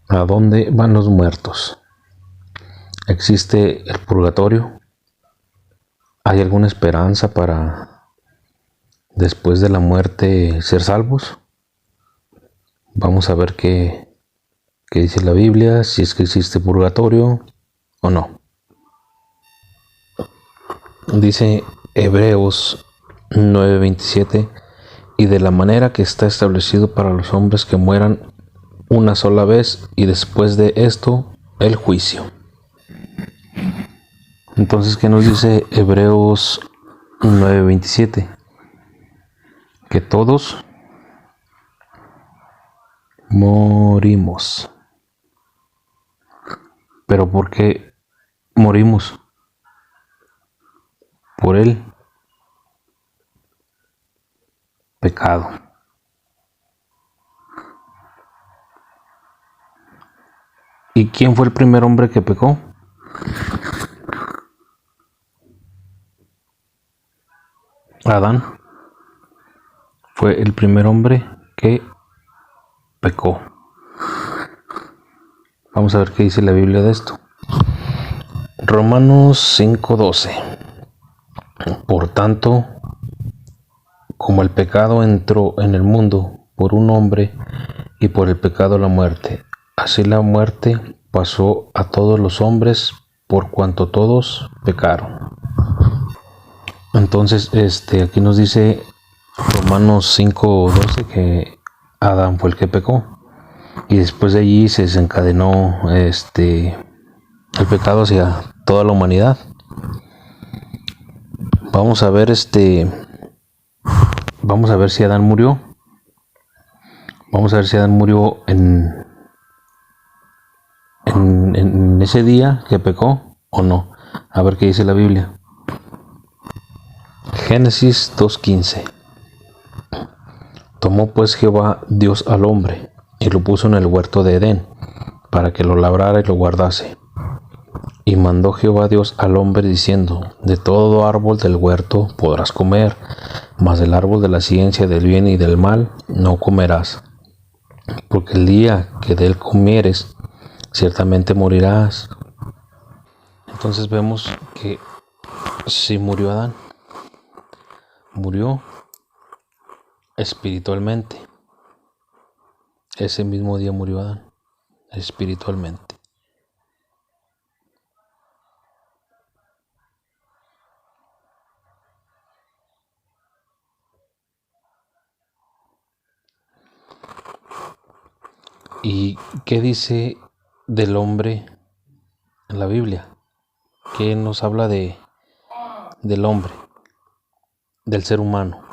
¿A dónde van los muertos? ¿Existe el purgatorio? ¿Hay alguna esperanza para después de la muerte ser salvos? Vamos a ver qué dice la Biblia, si es que existe purgatorio o no. Dice Hebreos 9:27, y de la manera que está establecido para los hombres que mueran una sola vez y después de esto el juicio. Entonces, ¿qué nos dice Hebreos 9:27? Que todos morimos. ¿Pero por qué morimos? Por el pecado. ¿Y quién fue el primer hombre que pecó? Adán fue el primer hombre que pecó. Vamos a ver qué dice la Biblia de esto. Romanos 5:12. Por tanto, como el pecado entró en el mundo por un hombre y por el pecado la muerte, así la muerte pasó a todos los hombres por cuanto todos pecaron. Entonces, aquí nos dice Romanos 5:12 que Adán fue el que pecó y después de allí se desencadenó el pecado hacia toda la humanidad. Vamos a ver si Adán murió. Vamos a ver si Adán murió en ese día que pecó o no. A ver qué dice la Biblia. Génesis 2:15. Tomó pues Jehová Dios al hombre y lo puso en el huerto de Edén para que lo labrara y lo guardase. Y mandó Jehová Dios al hombre diciendo: de todo árbol del huerto podrás comer, mas del árbol de la ciencia del bien y del mal no comerás, porque el día que de él comieres ciertamente morirás. Entonces vemos que sí murió Adán, murió espiritualmente. Ese mismo día murió Adán espiritualmente. ¿Y qué dice del hombre en la Biblia? ¿Qué nos habla del hombre, del ser humano?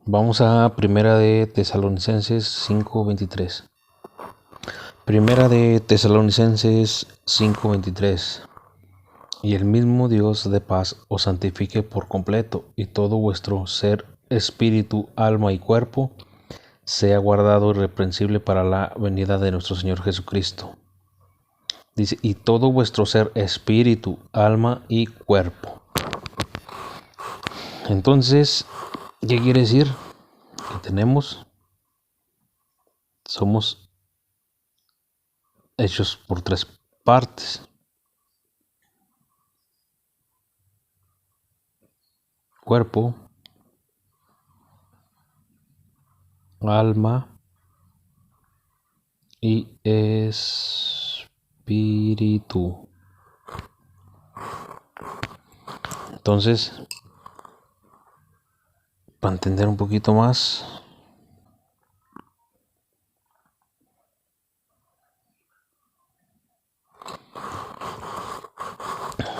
Vamos a Primera de Tesalonicenses 5:23. Primera de Tesalonicenses 5:23. Y el mismo Dios de paz os santifique por completo, y todo vuestro ser, espíritu, alma y cuerpo sea guardado irreprensible para la venida de nuestro Señor Jesucristo. Dice, y todo vuestro ser, espíritu, alma y cuerpo. Entonces, ¿qué quiere decir? Que somos hechos por tres partes: cuerpo, alma y espíritu. Entonces, para entender un poquito más,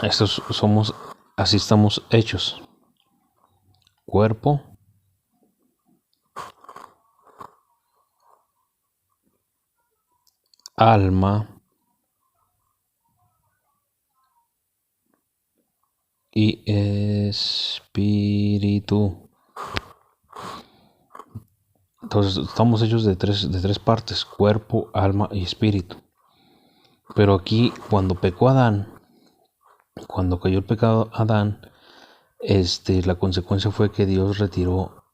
así estamos hechos: cuerpo, alma y espíritu. Entonces estamos hechos de tres partes: cuerpo, alma y espíritu. Pero aquí, cuando pecó Adán, cuando cayó el pecado Adán, la consecuencia fue que Dios retiró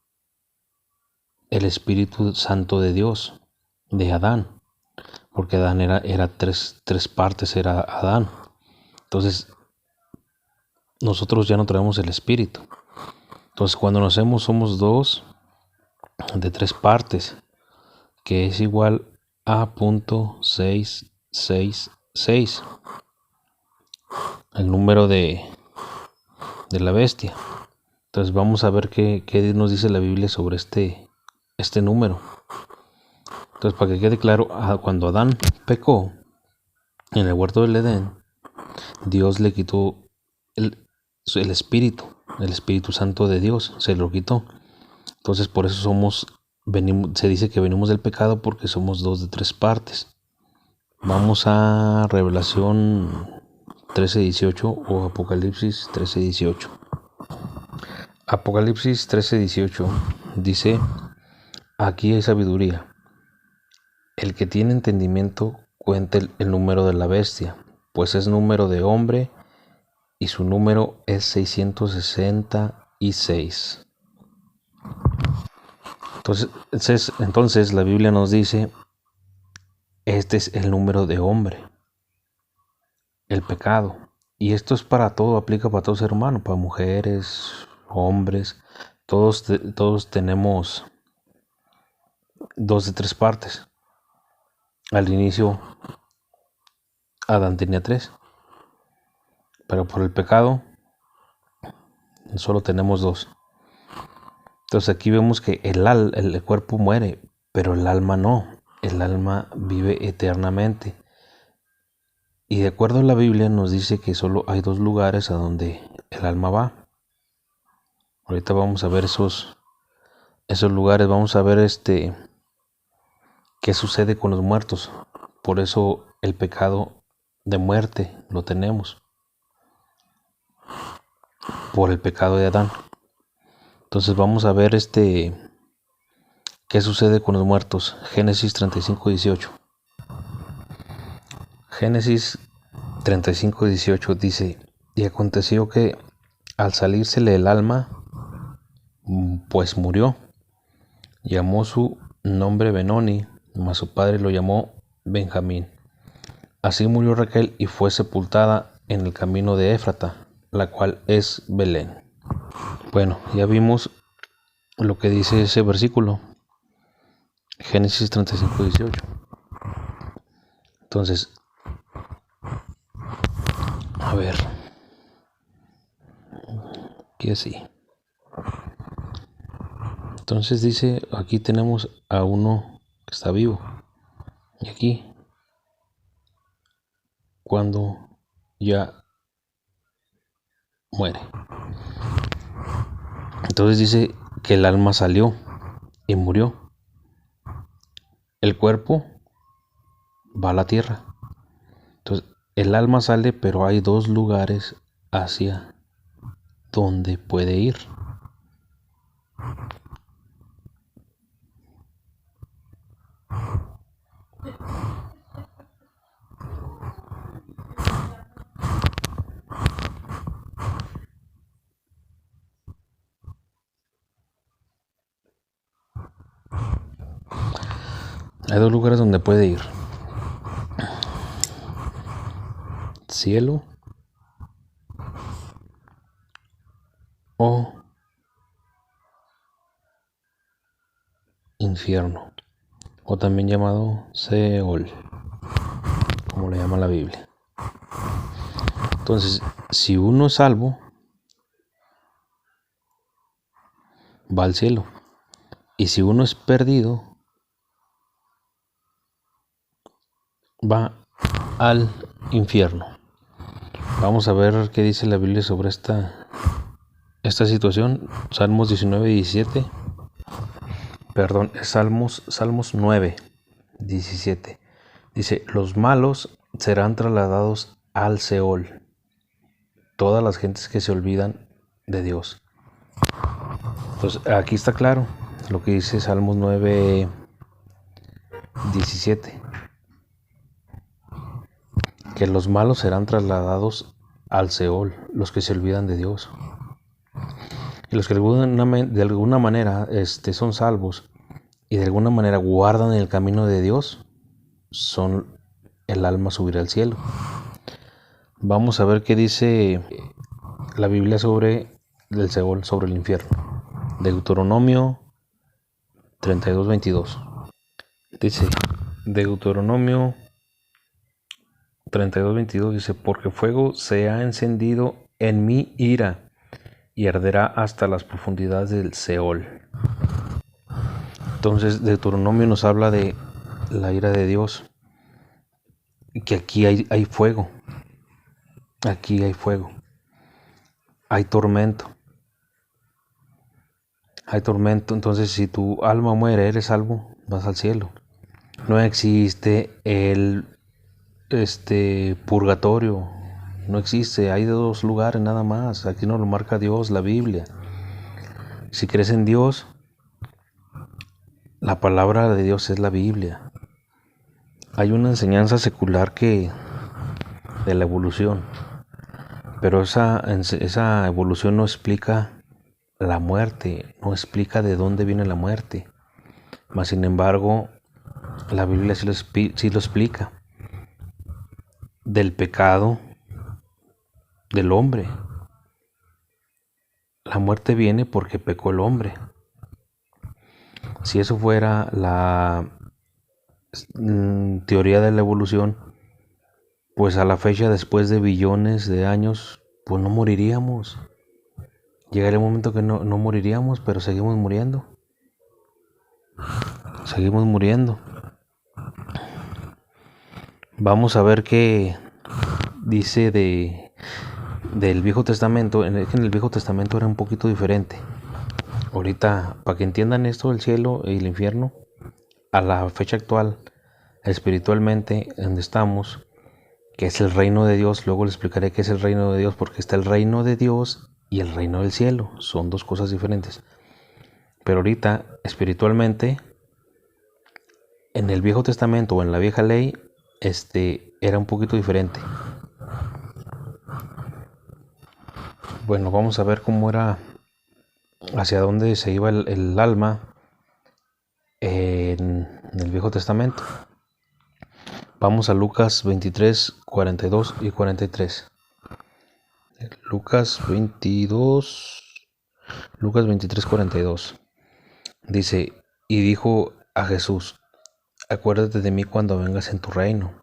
el Espíritu Santo de Dios de Adán. porque Adán era tres partes, era Adán. Entonces, nosotros ya no traemos el espíritu. Entonces, cuando nacemos somos dos de tres partes, que es igual a .666, el número de la bestia. Entonces vamos a ver qué nos dice la Biblia sobre este número. Entonces, para que quede claro, cuando Adán pecó en el huerto del Edén, Dios le quitó el Espíritu Santo de Dios, se lo quitó. Entonces, por eso se dice que venimos del pecado, porque somos dos de tres partes. Vamos a Revelación 13:18 o Apocalipsis 13:18. Apocalipsis 13:18 dice: aquí hay sabiduría. El que tiene entendimiento cuente el número de la bestia, pues es número de hombre y su número es 666. Entonces la Biblia nos dice, este es el número de hombre, el pecado. Y esto es para todo, aplica para todo ser humano, para mujeres, hombres, todos tenemos dos de tres partes. Al inicio, Adán tenía tres, pero por el pecado solo tenemos dos. Entonces aquí vemos que el cuerpo muere, pero el alma no. El alma vive eternamente. Y de acuerdo a la Biblia nos dice que solo hay dos lugares a donde el alma va. Ahorita vamos a ver esos lugares, vamos a ver qué sucede con los muertos. Por eso el pecado de muerte lo tenemos, por el pecado de Adán. Entonces vamos a ver qué sucede con los muertos. Génesis 35:18. Génesis 35:18 dice: y aconteció que al salírsele el alma, pues murió. Llamó su nombre Benoni, mas su padre lo llamó Benjamín. Así murió Raquel y fue sepultada en el camino de Éfrata, la cual es Belén. Bueno, ya vimos lo que dice ese versículo, Génesis 35:18. Entonces, a ver, aquí así. Entonces dice, aquí tenemos a uno que está vivo. Y aquí, cuando ya muere. Entonces dice que el alma salió y murió. El cuerpo va a la tierra. Entonces el alma sale, pero hay dos lugares hacia donde puede ir. Hay dos lugares donde puede ir: cielo o infierno, o también llamado Seol, como le llama la Biblia. Entonces, si uno es salvo, va al cielo, y si uno es perdido, va al infierno. Vamos a ver qué dice la Biblia sobre esta situación. Salmos 19:17. Perdón, Salmos 9:17. Dice: los malos serán trasladados al Seol, todas las gentes que se olvidan de Dios. Entonces aquí está claro lo que dice Salmos 9:17, que los malos serán trasladados al Seol, los que se olvidan de Dios. Y los que de alguna manera son salvos y de alguna manera guardan el camino de Dios, son el alma subirá al cielo. Vamos a ver qué dice la Biblia sobre el Seol, sobre el infierno. Deuteronomio 32:22. Dice, Deuteronomio 32:22 dice, porque fuego se ha encendido en mi ira y arderá hasta las profundidades del Seol. Entonces Deuteronomio nos habla de la ira de Dios, y que aquí hay fuego, aquí hay fuego, hay tormento. Entonces si tu alma muere, eres salvo, vas al cielo. No existe el purgatorio, no existe, hay 2 lugares nada más. Aquí nos lo marca Dios, la Biblia. Si crees en Dios, la palabra de Dios es la Biblia. Hay una enseñanza secular de la evolución, pero esa evolución no explica la muerte, no explica de dónde viene la muerte. Mas sin embargo, la Biblia sí lo explica. Del pecado del hombre. La muerte viene porque pecó el hombre. Si eso fuera la teoría de la evolución, pues a la fecha, después de billones de años, pues no moriríamos. Llegaría un momento que no moriríamos, pero seguimos muriendo. Seguimos muriendo. Vamos a ver qué dice del Viejo Testamento. En el Viejo Testamento era un poquito diferente. Ahorita, para que entiendan esto del cielo y el infierno, a la fecha actual, espiritualmente, donde estamos, que es el reino de Dios. Luego les explicaré qué es el reino de Dios, porque está el reino de Dios y el reino del cielo. Son 2 cosas diferentes. Pero ahorita, espiritualmente, en el Viejo Testamento o en la vieja ley, era un poquito diferente. Bueno, vamos a ver cómo era, hacia dónde se iba el alma en el Viejo Testamento. Vamos a Lucas 23, 42 y 43. Lucas 23, 42. Dice, y dijo a Jesús, acuérdate de mí cuando vengas en tu reino.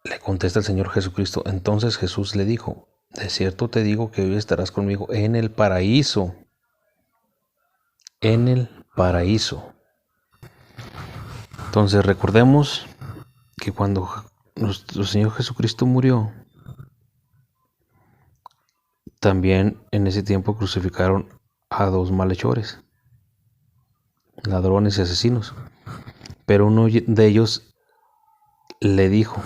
Le contesta el Señor Jesucristo. Entonces Jesús le dijo, de cierto te digo que hoy estarás conmigo en el paraíso. En el paraíso. Entonces recordemos que cuando nuestro Señor Jesucristo murió, también en ese tiempo crucificaron a 2 malhechores, ladrones y asesinos. Pero uno de ellos le dijo,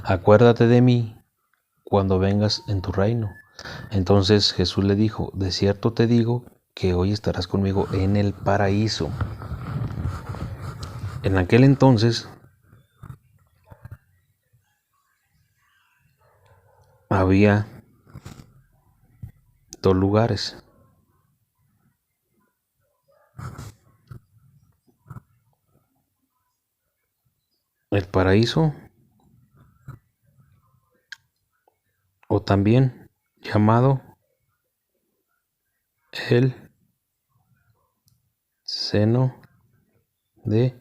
acuérdate de mí cuando vengas en tu reino. Entonces Jesús le dijo, de cierto te digo que hoy estarás conmigo en el paraíso. En aquel entonces había 2 lugares. El paraíso, o también llamado el seno de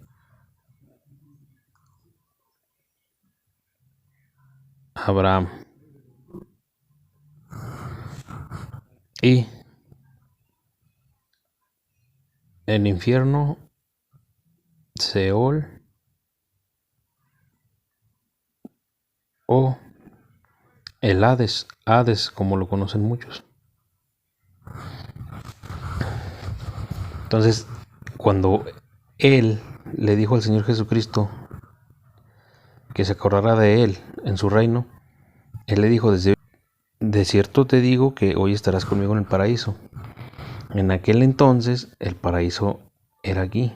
Abraham. Y el infierno, Seol, o el Hades, como lo conocen muchos. Entonces, cuando él le dijo al Señor Jesucristo que se acordara de él en su reino, él le dijo, de cierto te digo que hoy estarás conmigo en el paraíso. En aquel entonces el paraíso era aquí.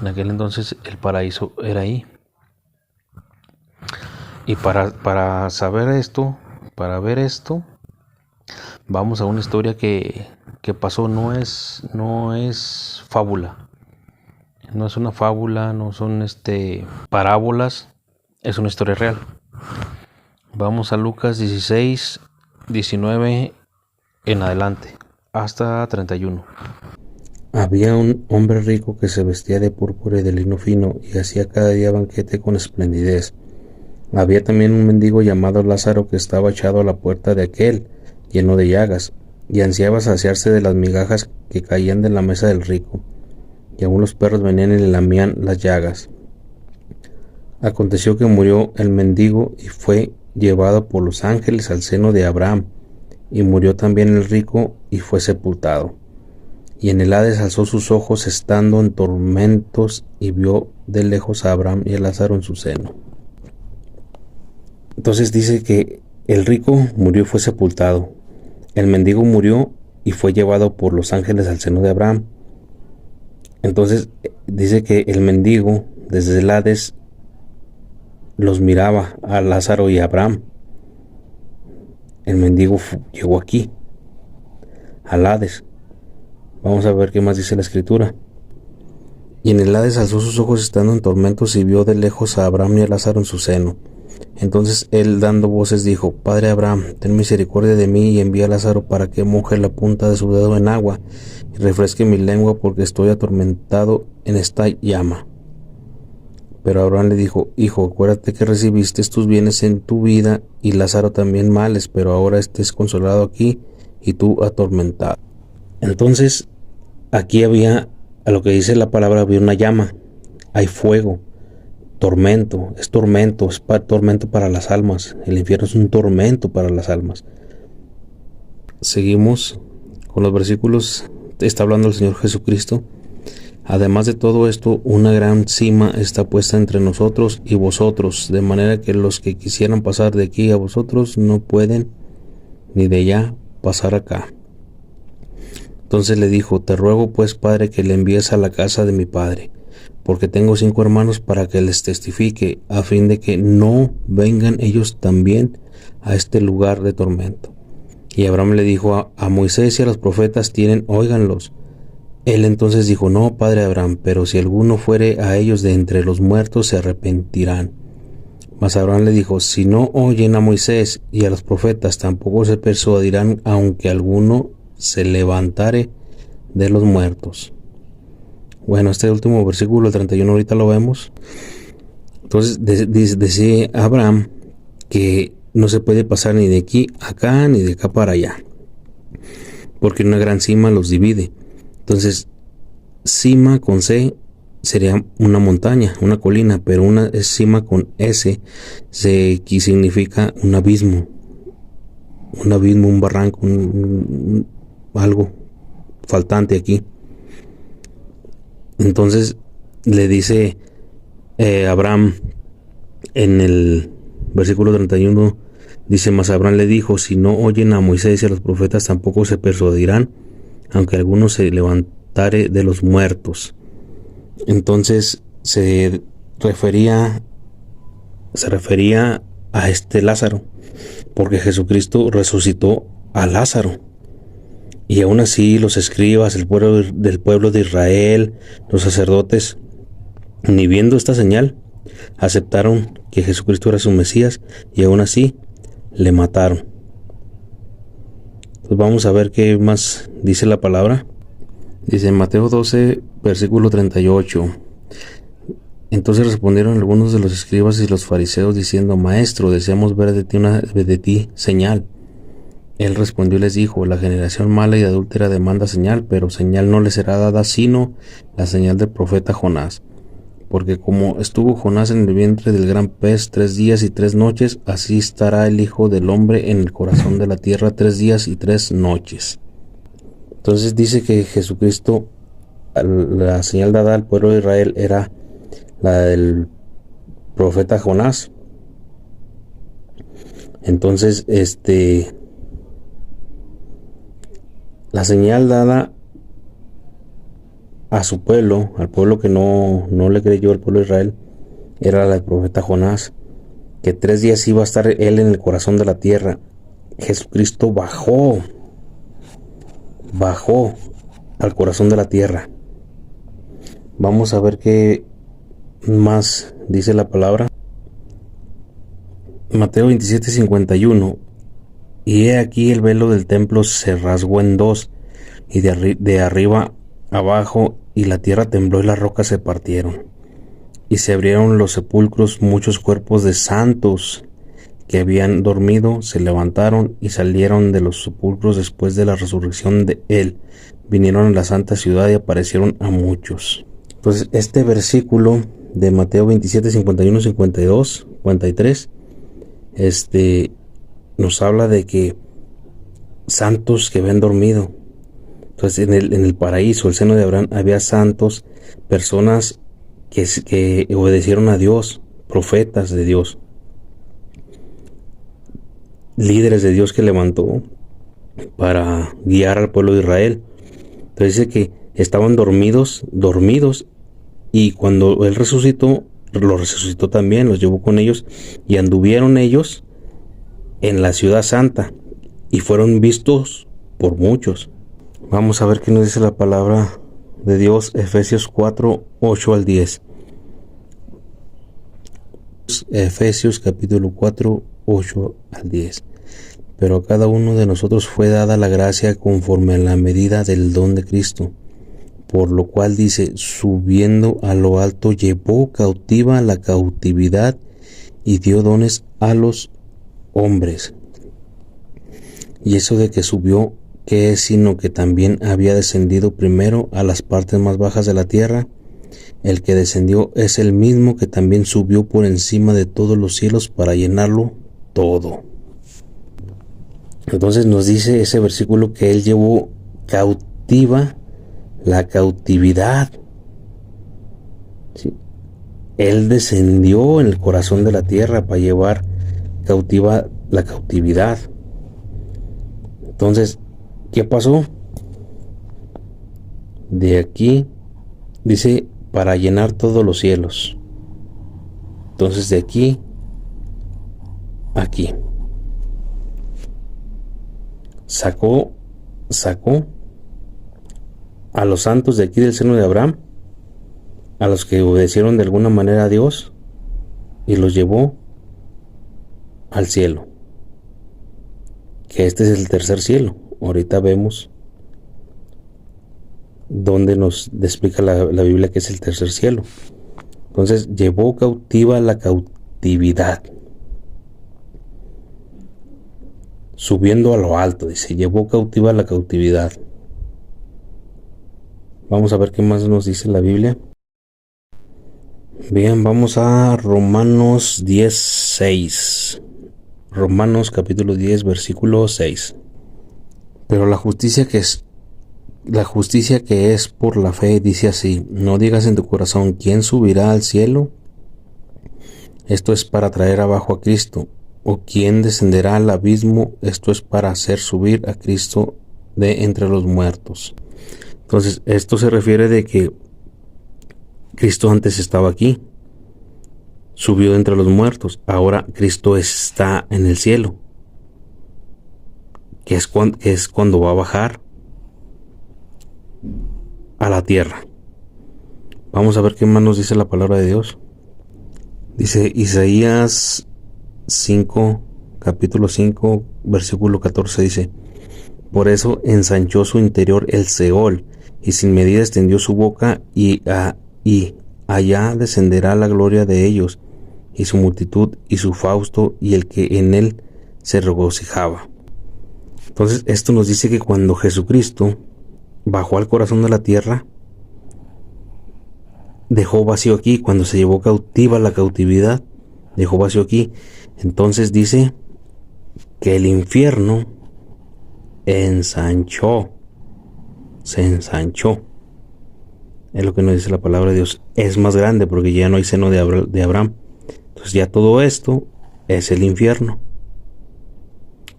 En aquel entonces el paraíso era ahí. Y para saber esto, para ver esto, vamos a una historia que que pasó, no es fábula, no es una fábula, no son parábolas, es una historia real. Vamos a Lucas 16, 19 en adelante, hasta 31. Había un hombre rico que se vestía de púrpura y de lino fino y hacía cada día banquete con esplendidez. Había también un mendigo llamado Lázaro que estaba echado a la puerta de aquel, lleno de llagas, y ansiaba saciarse de las migajas que caían de la mesa del rico, y aun los perros venían y le lamían las llagas. Aconteció que murió el mendigo y fue llevado por los ángeles al seno de Abraham, y murió también el rico y fue sepultado. Y en el Hades alzó sus ojos estando en tormentos y vio de lejos a Abraham y a Lázaro en su seno. Entonces dice que el rico murió y fue sepultado. El mendigo murió y fue llevado por los ángeles al seno de Abraham. Entonces dice que el mendigo desde el Hades los miraba a Lázaro y a Abraham. El mendigo llegó aquí, al Hades. Vamos a ver qué más dice la escritura. Y en el Hades alzó sus ojos estando en tormentos y vio de lejos a Abraham y a Lázaro en su seno. Entonces él dando voces dijo: Padre Abraham, ten misericordia de mí y envía a Lázaro para que moje la punta de su dedo en agua y refresque mi lengua porque estoy atormentado en esta llama. Pero Abraham le dijo: Hijo, acuérdate que recibiste tus bienes en tu vida y Lázaro también males, pero ahora estés consolado aquí y tú atormentado. Entonces aquí había, a lo que dice la palabra, había una llama, hay fuego, tormento, es tormento para las almas. El infierno es un tormento para las almas. Seguimos con los versículos. Está hablando el Señor Jesucristo. Además de todo esto, una gran cima está puesta entre nosotros y vosotros, de manera que los que quisieran pasar de aquí a vosotros no pueden, ni de allá pasar acá. Entonces le dijo: Te ruego pues, Padre, que le envíes a la casa de mi padre, porque tengo 5 hermanos, para que les testifique, a fin de que no vengan ellos también a este lugar de tormento. Y Abraham le dijo: a Moisés y a los profetas tienen, óiganlos. Él entonces dijo: No, padre Abraham, pero si alguno fuere a ellos de entre los muertos, se arrepentirán. Mas Abraham le dijo: Si no oyen a Moisés y a los profetas, tampoco se persuadirán, aunque alguno se levantare de los muertos. Bueno, este último versículo, el 31, ahorita lo vemos. Entonces decía Abraham que no se puede pasar ni de aquí a acá, ni de acá para allá, porque una gran cima los divide. Entonces, cima con C sería una montaña, una colina, pero una cima con S aquí significa un abismo, un barranco, algo faltante aquí. Entonces le dice Abraham en el versículo 31, dice: Mas Abraham le dijo: Si no oyen a Moisés y a los profetas, tampoco se persuadirán, aunque alguno se levantare de los muertos. Entonces se refería a Lázaro, porque Jesucristo resucitó a Lázaro. Y aún así los escribas, el pueblo de Israel, los sacerdotes, ni viendo esta señal, aceptaron que Jesucristo era su Mesías, y aún así le mataron. Pues vamos a ver qué más dice la palabra. Dice en Mateo 12, versículo 38. Entonces respondieron algunos de los escribas y los fariseos diciendo: Maestro, deseamos ver de ti señal. Él respondió y les dijo: La generación mala y adúltera demanda señal, pero señal no le será dada sino la señal del profeta Jonás. Porque como estuvo Jonás en el vientre del gran pez 3 días y 3 noches, así estará el Hijo del Hombre en el corazón de la tierra 3 días y 3 noches. Entonces dice que Jesucristo, la señal dada al pueblo de Israel era la del profeta Jonás. Entonces, la señal dada a su pueblo, al pueblo que no le creyó, el pueblo de Israel, era la del profeta Jonás, que 3 días iba a estar él en el corazón de la tierra. Jesucristo bajó bajó al corazón de la tierra. Vamos a ver qué más dice la palabra. Mateo 27:51. Y he aquí el velo del templo se rasgó en dos, y de arriba abajo, y la tierra tembló y las rocas se partieron. Y se abrieron los sepulcros, muchos cuerpos de santos que habían dormido se levantaron y salieron de los sepulcros después de la resurrección de él. Vinieron a la santa ciudad y aparecieron a muchos. Entonces, este versículo de Mateo 27, 51, 52, 53, nos habla de que santos que habían dormido. Entonces, en el paraíso, el seno de Abraham, había santos, personas que obedecieron a Dios, profetas de Dios, líderes de Dios que levantó para guiar al pueblo de Israel. Entonces dice que estaban dormidos, y cuando él resucitó, los resucitó también, los llevó con ellos, y anduvieron ellos en la ciudad santa, y fueron vistos por muchos. Vamos a ver qué nos dice la palabra de Dios, Efesios 4, 8 al 10. Efesios capítulo 4, 8 al 10. Pero a cada uno de nosotros fue dada la gracia conforme a la medida del don de Cristo. Por lo cual dice, subiendo a lo alto, llevó cautiva la cautividad y dio dones a los hombres. Y eso de que subió, ¿qué es sino que también había descendido primero a las partes más bajas de la tierra? El que descendió es el mismo que también subió por encima de todos los cielos para llenarlo todo. Entonces nos dice ese versículo que él llevó cautiva la cautividad. ¿Sí? Él descendió en el corazón de la tierra para llevar cautiva la cautividad. Entonces, ¿qué pasó? De aquí dice para llenar todos los cielos. Entonces de aquí a aquí. Sacó a los santos de aquí del seno de Abraham, a los que obedecieron de alguna manera a Dios, y los llevó al cielo, que este es el tercer cielo. Ahorita vemos donde nos explica la Biblia que es el tercer cielo. Entonces llevó cautiva la cautividad, subiendo a lo alto, dice, llevó cautiva la cautividad. Vamos a ver qué más nos dice la Biblia. Bien, vamos a Romanos 10:6. Romanos capítulo 10, versículo 6. Pero la justicia que es por la fe dice así: no digas en tu corazón, ¿quién subirá al cielo? Esto es para traer abajo a Cristo. ¿O quién descenderá al abismo? Esto es para hacer subir a Cristo de entre los muertos. Entonces, esto se refiere de que Cristo antes estaba aquí, subió de entre los muertos, ahora Cristo está en el cielo, que es cuando va a bajar a la tierra. Vamos a ver qué más nos dice la palabra de Dios. Dice Isaías 5, capítulo 5, versículo 14, dice: por eso ensanchó su interior el Seol, y sin medida extendió su boca, y allá descenderá la gloria de ellos, y su multitud, y su fausto, y el que en él se regocijaba. Entonces esto nos dice que cuando Jesucristo bajó al corazón de la tierra, dejó vacío aquí. Cuando se llevó cautiva la cautividad, dejó vacío aquí. Entonces dice que el infierno se ensanchó. Es lo que nos dice la palabra de Dios. Es más grande porque ya no hay seno de Abraham. Entonces ya todo esto es el infierno.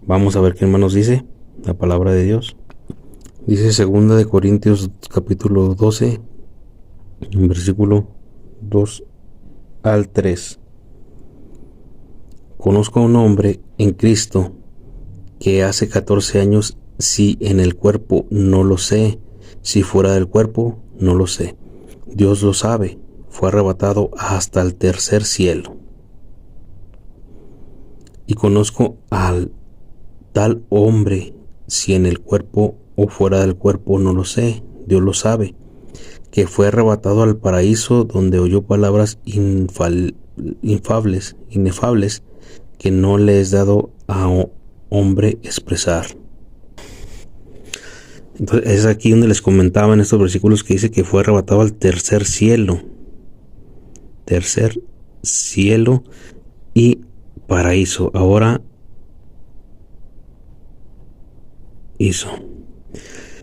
Vamos a ver qué más nos dice la palabra de Dios. Dice 2 de Corintios capítulo 12, versículo 2 al 3. Conozco a un hombre en Cristo que hace 14 años Si en el cuerpo, no lo sé. Si fuera del cuerpo, no lo sé. Dios lo sabe. Fue arrebatado hasta el tercer cielo. Y conozco al tal hombre, si en el cuerpo o fuera del cuerpo, no lo sé. Dios lo sabe. Que fue arrebatado al paraíso, donde oyó palabras inefables que no le es dado a hombre expresar. Entonces es aquí donde les comentaba en estos versículos que dice que fue arrebatado al tercer cielo y paraíso. Ahora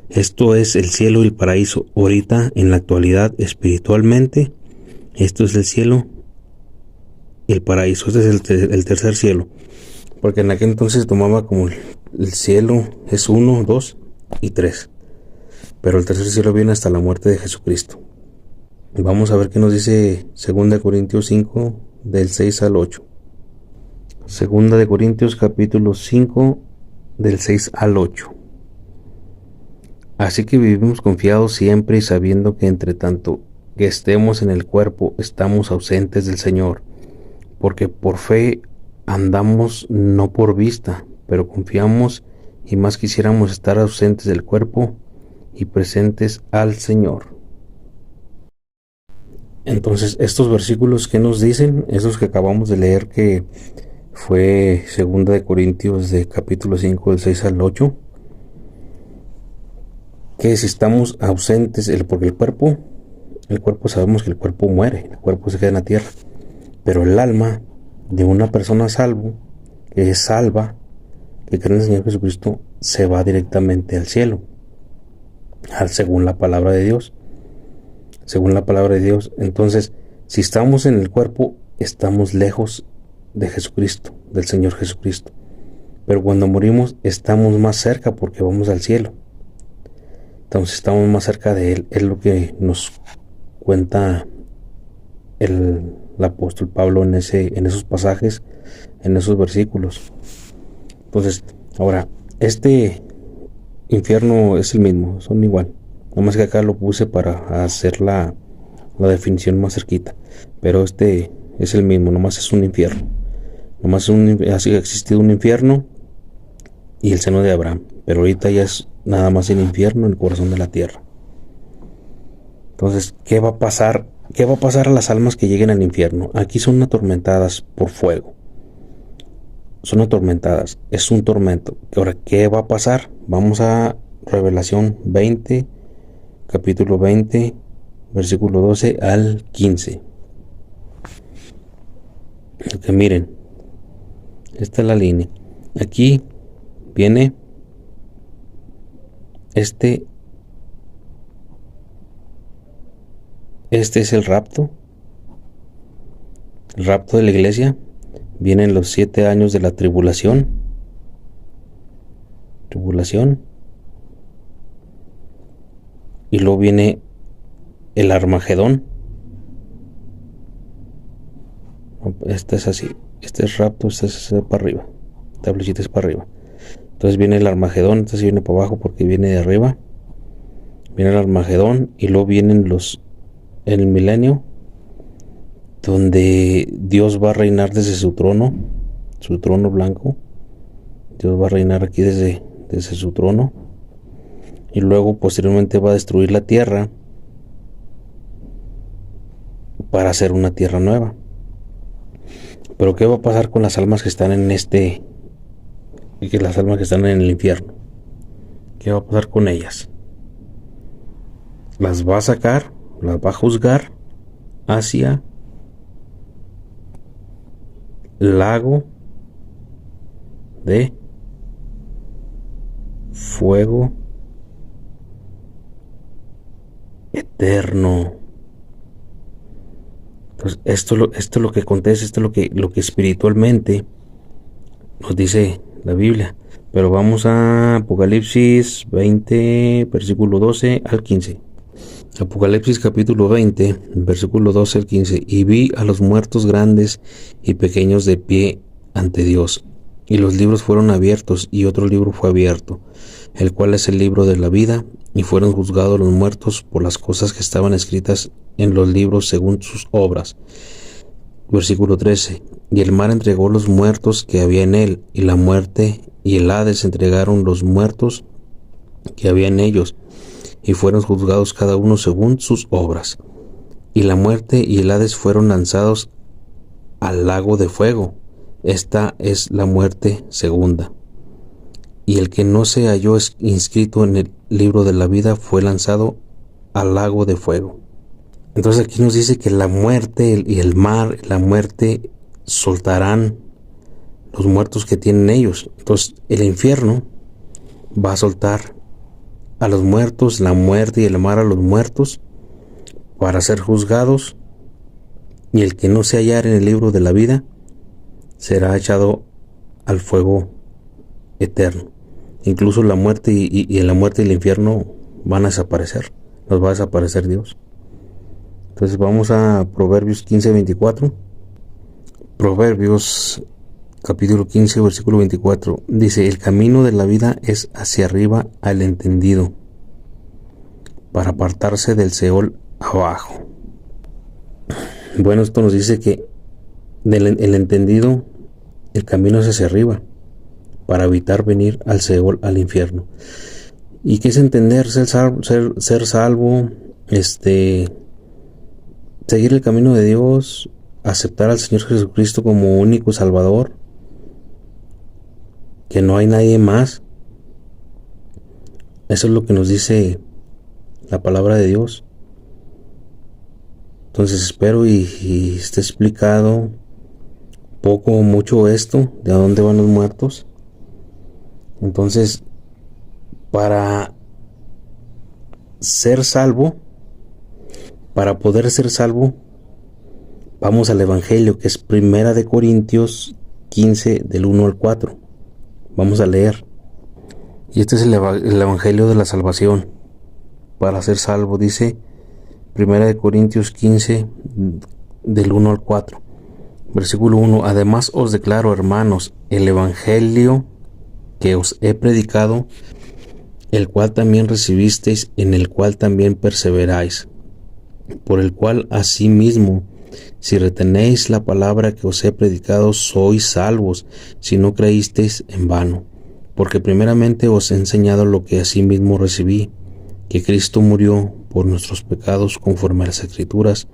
esto es el cielo y el paraíso. Ahorita, en la actualidad, espiritualmente, esto es el cielo y el paraíso. Este es el tercer cielo. Porque en aquel entonces tomaba como el cielo es 1, 2 y 3. Pero el tercer cielo viene hasta la muerte de Jesucristo. Vamos a ver qué nos dice 2 Corintios 5, del 6 al 8. 2 Corintios capítulo 5, del 6 al 8. Así que vivimos confiados siempre y sabiendo que entre tanto que estemos en el cuerpo, estamos ausentes del Señor. Porque por fe andamos, no por vista, pero confiamos y más quisiéramos estar ausentes del cuerpo y presentes al Señor. Entonces, estos versículos que nos dicen, esos que acabamos de leer, que fue 2 Corintios de capítulo 5 del 6 al 8, que si estamos ausentes, porque el cuerpo sabemos que el cuerpo muere, el cuerpo se queda en la tierra, pero el alma de una persona salvo, que es salva, que cree en el Señor Jesucristo, se va directamente al cielo, según la palabra de Dios. Según la palabra de Dios. Entonces, si estamos en el cuerpo, estamos lejos de Jesucristo, del Señor Jesucristo. Pero cuando morimos, estamos más cerca porque vamos al cielo. Entonces, estamos más cerca de Él. Es lo que nos cuenta el apóstol Pablo en esos pasajes, en esos versículos. Entonces, ahora, este infierno es el mismo, son igual. Nada más que acá lo puse para hacer la definición más cerquita. Pero este es el mismo, nomás es un infierno. Nomás ha existido un infierno y el seno de Abraham. Pero ahorita ya es nada más el infierno en el corazón de la tierra. Entonces, ¿qué va a pasar? ¿Qué va a pasar a las almas que lleguen al infierno? Aquí son atormentadas por fuego. Son atormentadas. Es un tormento. Ahora, ¿qué va a pasar? Vamos a Revelación 20. Capítulo 20, versículo 12 al 15. Que miren, esta es la línea. Aquí viene este es el rapto de la iglesia. Vienen los 7 años de la tribulación. Y luego viene el Armagedón. Este es así. Este es rapto, este es para arriba. Esta flechita es para arriba. Entonces viene el Armagedón. Este sí viene para abajo porque viene de arriba. Viene el Armagedón. Y luego vienen el milenio, donde Dios va a reinar desde su trono blanco. Dios va a reinar aquí desde su trono. Y luego posteriormente va a destruir la tierra para hacer una tierra nueva. Pero ¿qué va a pasar con las almas que están en las almas que están en el infierno? ¿Qué va a pasar con ellas? Las va a sacar, las va a juzgar hacia lago de fuego eterno. Entonces, esto es lo que acontece, esto es lo que espiritualmente nos dice la Biblia. Pero vamos a Apocalipsis 20, versículo 12 al 15. Apocalipsis capítulo 20, versículo 12 al 15. Y vi a los muertos grandes y pequeños de pie ante Dios. Y los libros fueron abiertos, y otro libro fue abierto, el cual es el libro de la vida, y fueron juzgados los muertos por las cosas que estaban escritas en los libros según sus obras. Versículo 13. Y el mar entregó los muertos que había en él, y la muerte y el Hades entregaron los muertos que había en ellos, y fueron juzgados cada uno según sus obras. Y la muerte y el Hades fueron lanzados al lago de fuego. Esta es la muerte segunda. Y el que no se halló inscrito en el libro de la vida fue lanzado al lago de fuego. Entonces aquí nos dice que la muerte y el mar, la muerte soltarán los muertos que tienen ellos. Entonces el infierno va a soltar a los muertos, la muerte y el mar a los muertos para ser juzgados, y el que no se hallara en el libro de la vida será echado al fuego eterno. Incluso la muerte y la muerte y el infierno van a desaparecer, los va a desaparecer Dios. Entonces vamos a Proverbios 15:24. Proverbios capítulo 15, versículo 24. Dice: el camino de la vida es hacia arriba al entendido, para apartarse del Seol abajo. Bueno, esto nos dice que el entendido, el camino es hacia arriba, para evitar venir al Seol, al infierno. ¿Y qué es entender? Ser salvo, seguir el camino de Dios, aceptar al Señor Jesucristo como único Salvador, que no hay nadie más. Eso es lo que nos dice la palabra de Dios. Entonces espero y esté explicado poco o mucho esto, de a dónde van los muertos. Entonces, para ser salvo, para poder ser salvo, vamos al Evangelio, que es 1 de Corintios 15, del 1 al 4. Vamos a leer. Y este es el Evangelio de la salvación. Para ser salvo, dice 1 de Corintios 15, del 1 al 4. Versículo 1. Además os declaro, hermanos, el Evangelio que os he predicado, el cual también recibisteis, en el cual también perseveráis, por el cual asimismo, si retenéis la palabra que os he predicado, sois salvos, si no creísteis en vano. Porque primeramente os he enseñado lo que asimismo recibí, que Cristo murió por nuestros pecados conforme a las Escrituras,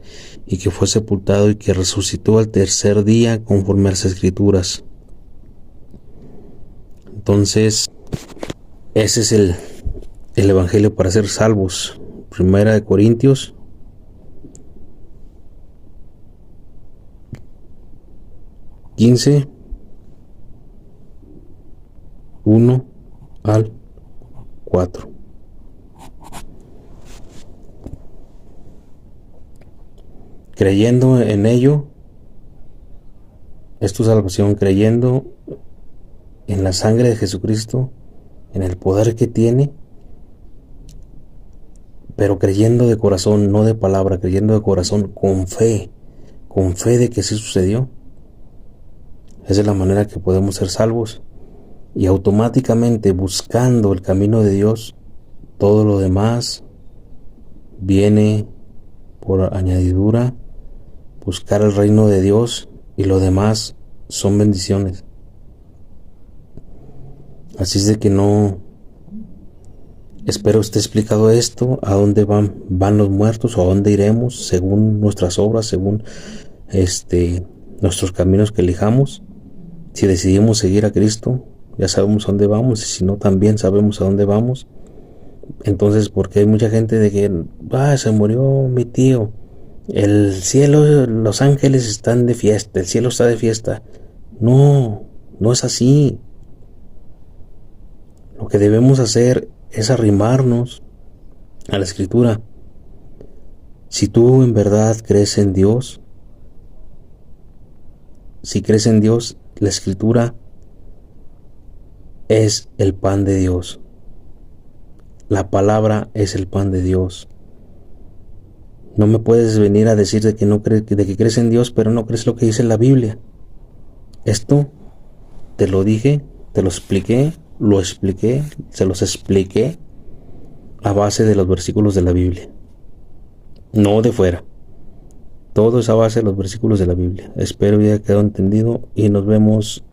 y que fue sepultado y que resucitó al tercer día conforme a las Escrituras. Entonces, ese es el Evangelio para ser salvos. 1 de Corintios 15, 1 al 4. Creyendo en ello, es tu salvación, creyendo en la sangre de Jesucristo, en el poder que tiene, pero creyendo de corazón, no de palabra, creyendo de corazón, con fe de que sí sucedió. Esa es la manera que podemos ser salvos. Y automáticamente, buscando el camino de Dios, todo lo demás viene por añadidura. Buscar el reino de Dios y lo demás son bendiciones. Así es de que no, espero esté explicado esto, a dónde van los muertos, o a dónde iremos según nuestras obras, según nuestros caminos que elijamos. Si decidimos seguir a Cristo, ya sabemos a dónde vamos, y si no, también sabemos a dónde vamos. Entonces, porque hay mucha gente de que se murió mi tío, el cielo, los ángeles están de fiesta, el cielo está de fiesta. No es así. Lo que debemos hacer es arrimarnos a la Escritura. Si tú en verdad crees en Dios, si crees en Dios, la Escritura es el pan de Dios. La palabra es el pan de Dios. No me puedes venir a decir de que crees en Dios, pero no crees lo que dice la Biblia. Esto te lo dije, te lo expliqué, lo expliqué, se los expliqué a base de los versículos de la Biblia, no de fuera. Todo es a base de los versículos de la Biblia. Espero haya quedado entendido y nos vemos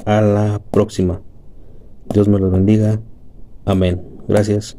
a la próxima. Dios me los bendiga. Amén. Gracias.